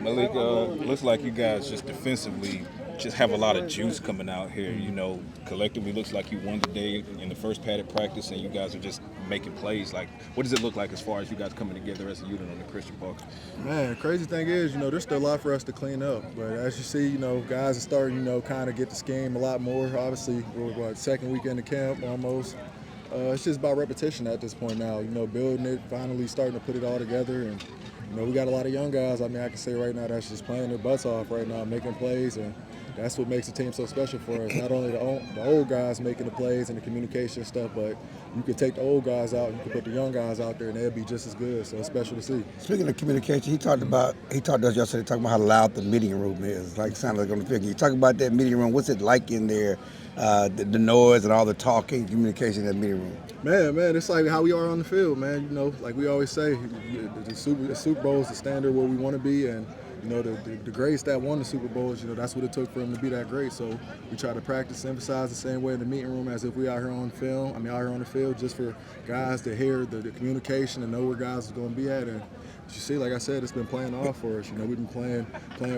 Malik, looks like you guys just defensively just have a lot of juice coming out here. You know, collectively looks like you won the day in the first padded practice, and you guys are just making plays. Like, what does it look like as far as you guys coming together as a unit on the Christian Park? Man, crazy thing is, there's still a lot for us to clean up. But as you see, guys are starting, kind of get the scheme a lot more. Obviously, we're second weekend of camp almost. It's just about repetition at this point now. Building it, finally starting to put it all together, and we got a lot of young guys. I mean, I can say right now that's just playing their butts off right now, making plays, and that's what makes the team so special for us. Not only the old guys making the plays and the communication stuff, but you can take the old guys out, you can put the young guys out there, and they'll be just as good. So it's special to see. Speaking of communication, he talked to us yesterday, talking about how loud the meeting room is. Like, sounded like on the field. Can you talk about that meeting room? What's it like in there? The noise and all the talking, communication in that meeting room. Man, it's like how we are on the field, man. Like we always say, the Super Bowl is the standard where we want to be, and the greats that won the Super Bowls, that's what it took for them to be that great. So we try to practice, emphasize the same way in the meeting room as if we out here on film. out here on the field, just for guys to hear the communication and know where guys are going to be at. And as you see, like I said, it's been playing off for us. We've been playing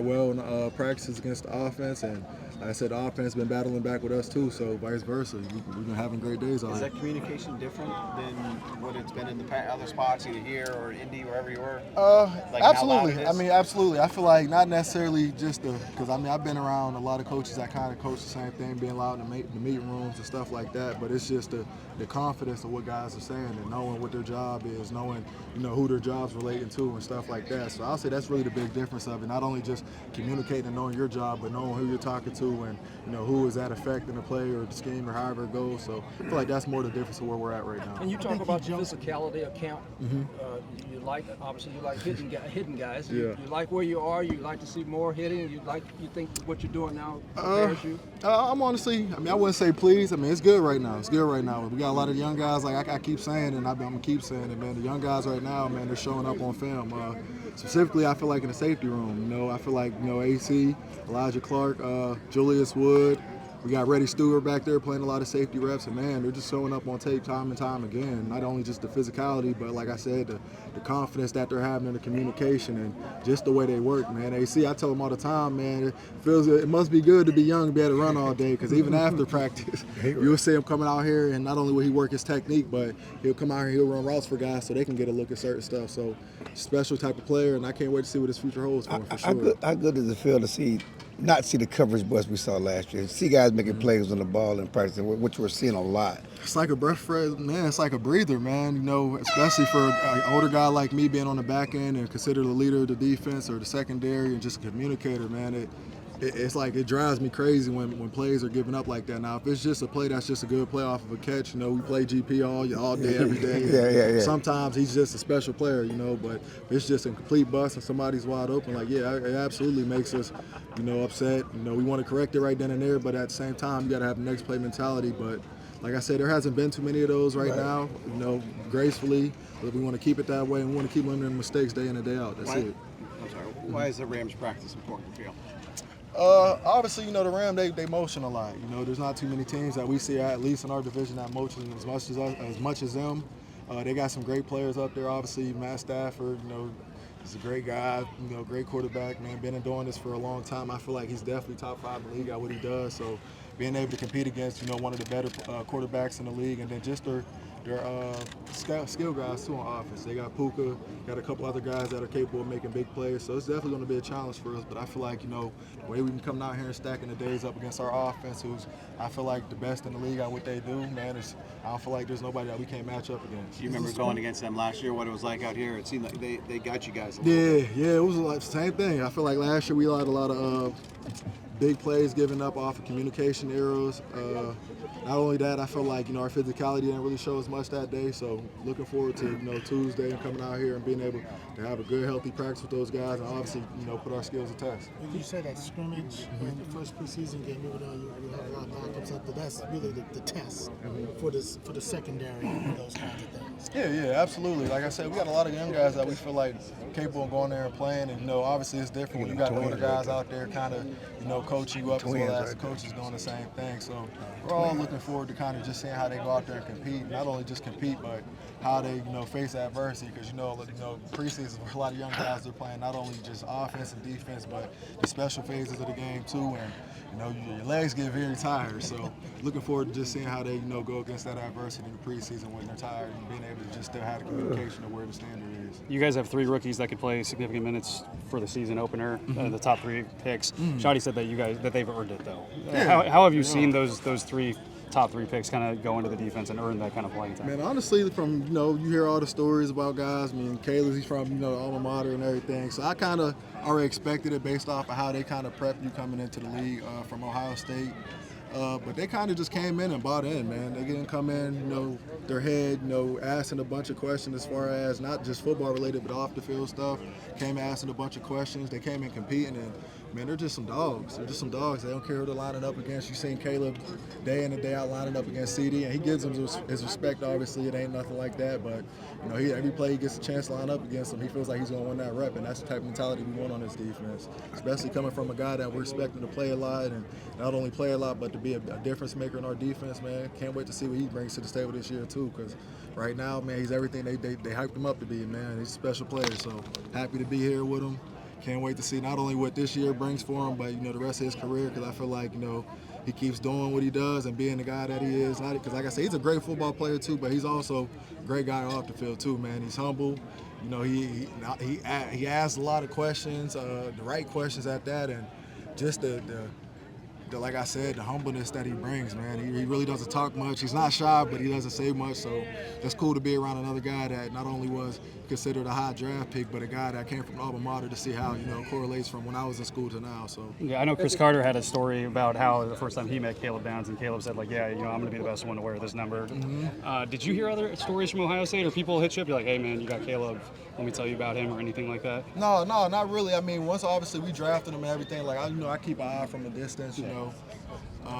well in practices against the offense, and like I said, the offense has been battling back with us too, so vice versa. We've been having great days on it. Is that communication different than what it's been in the other spots, either here or Indy, wherever you were? Absolutely. Absolutely. I feel like not necessarily just because I've been around a lot of coaches that kind of coach the same thing, being loud in the meeting rooms and stuff like that, but it's just the confidence of what guys are saying and knowing what their job is, knowing who their job's relating to and stuff like that. So I'll say that's really the big difference of it. Not only just communicating and knowing your job, but knowing who you're talking to and who is that affecting the play or the scheme or however it goes. So I feel like that's more the difference of where we're at right now. And you talk about the physicality of camp. You like hitting guys. Yeah. You like where you are. You like to see more hitting. You think what you're doing now prepares you. I'm honestly, I wouldn't say pleased. It's good right now. We got a lot of young guys. Like I keep saying, and I'm gonna keep saying it, man. The young guys right now, man, they're showing up on film. Specifically, I feel like in the safety room. I feel like AC, Elijah Clark, Julius Wood. We got Reddy Stewart back there playing a lot of safety reps, and man, they're just showing up on tape time and time again. Not only just the physicality, but like I said, the confidence that they're having in the communication and just the way they work, man. AC, I tell them all the time, man, it must be good to be young and be able to run all day, because even after practice, you'll see him coming out here, and not only will he work his technique, but he'll come out here and he'll run routes for guys so they can get a look at certain stuff. So, special type of player, and I can't wait to see what his future holds for him, for sure. How good does it feel to not see the coverage bust we saw last year? See guys making plays on the ball in practice, which we're seeing a lot. It's like a breath fresh, man. It's like a breather, man. Especially for an older guy like me being on the back end and considered the leader of the defense or the secondary and just a communicator, man. It's like it drives me crazy when plays are given up like that. Now, if it's just a play that's just a good play off of a catch, we play GP all day, every day. Yeah. Sometimes he's just a special player, but if it's just a complete bust and somebody's wide open, it absolutely makes us, upset. We want to correct it right then and there, but at the same time, you got to have the next play mentality. But like I said, there hasn't been too many of those right now, gracefully. But we want to keep it that way, and we want to keep limiting mistakes day in and day out. That's it. I'm sorry. Why is the Rams practice important to you? Obviously, the Rams, they motion a lot. There's not too many teams that we see, at least in our division, that motion as much as them. They got some great players up there, obviously. Matt Stafford, he's a great guy, great quarterback, man. Been doing this for a long time. I feel like he's definitely top 5 in the league at what he does. So being able to compete against, one of the better quarterbacks in the league, and then just their skill guys too on offense. They got Puka, got a couple other guys that are capable of making big plays. So it's definitely going to be a challenge for us. But I feel like, the way we can come out here and stacking the days up against our offense, who's I feel like the best in the league at what they do, man, I don't feel like there's nobody that we can't match up against. You remember going against them last year, what it was like out here? It seemed like they got you guys a little bit. Yeah, it was like the same thing. I feel like last year we had a lot of big plays given up off of communication errors. Not only that, I feel like our physicality didn't really show as much that day. So looking forward to Tuesday and coming out here and being able to have a good, healthy practice with those guys, and obviously put our skills to test. You said that scrimmage in the first preseason game, you have a lot of backups up there. That's really the test for the secondary and those kinds of things. Yeah, absolutely. Like I said, we got a lot of young guys that we feel like capable of going there and playing. And, obviously it's different when you got the older guys out there kind of, coaching you up as well as the coaches doing the same thing. So we're all looking forward to kind of just seeing how they go out there and compete. Not only just compete, but how they, face adversity. Because, preseason where a lot of young guys are playing not only just offense and defense, but the special phases of the game too. And, your legs get very tired. So looking forward to just seeing how they, go against that adversity in the preseason when they're tired and being able to just still have the communication of where the standard is. You guys have 3 rookies that could play significant minutes for the season opener, the top 3 picks. Shotty said that they've earned it though. Yeah. How have you seen those 3 top 3 picks kind of go into the defense and earn that kind of playing time? Man, honestly, from you hear all the stories about guys. I mean, Caleb, he's from the alma mater and everything. So I kind of already expected it based off of how they kind of prep you coming into the league from Ohio State. But they kind of just came in and bought in, man. They didn't come in, their head, asking a bunch of questions as far as not just football related, but off the field stuff. Came asking a bunch of questions. They came in competing, and man, they're just some dogs. They're just some dogs. They don't care who they're lining up against. You've seen Caleb day in and day out lining up against CD, and he gives them his respect. Obviously, it ain't nothing like that, but every play he gets a chance to line up against him, he feels like he's going to win that rep, and that's the type of mentality we want on this defense, especially coming from a guy that we're expecting to play a lot, and not only play a lot, but to be a difference maker in our defense, man. Can't wait to see what he brings to the table this year too, because right now, man, he's everything they hyped him up to be, man. He's a special player, so happy to be here with him. Can't wait to see not only what this year brings for him, but the rest of his career. Because I feel like he keeps doing what he does and being the guy that he is. Because like I said, he's a great football player too, but he's also a great guy off the field too, man. He's humble. He asks a lot of questions, the right questions at that, and just the like I said, the humbleness that he brings, man. He really doesn't talk much. He's not shy, but he doesn't say much. So it's cool to be around another guy that not only was considered a high draft pick, but a guy that came from alma mater to see how, correlates from when I was in school to now. So Yeah, I know Chris Carter had a story about how the first time he met Caleb Downs, and Caleb said, like, yeah, I'm going to be the best one to wear this number. Did you hear other stories from Ohio State, or people hit you up? You're like, hey, man, you got Caleb. Let me tell you about him, or anything like that? No, not really. I mean, once obviously we drafted him and everything, like, I keep an eye from a distance,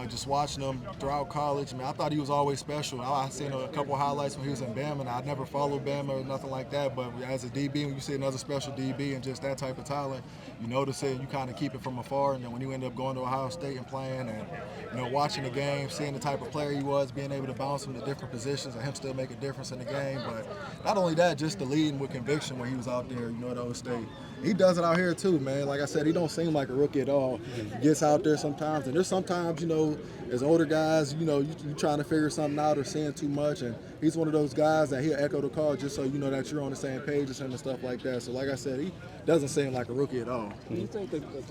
just watching him throughout college. I mean, I thought he was always special. I seen a couple highlights when he was in Bama, and I never followed Bama or nothing like that. But as a DB, when you see another special DB and just that type of talent, you notice it and you kind of keep it from afar. And then when you end up going to Ohio State and playing and, watching the game, seeing the type of player he was, being able to bounce him to different positions and him still make a difference in the game. But not only that, just the leading with conviction when he was out there, at Ohio State. He does it out here too, man. Like I said, he don't seem like a rookie at all. He gets out there sometimes, and there's sometimes, as older guys, you trying to figure something out or saying too much, and he's one of those guys that he'll echo the call just so you know that you're on the same page and stuff like that. So like I said, he doesn't seem like a rookie at all. Do you think that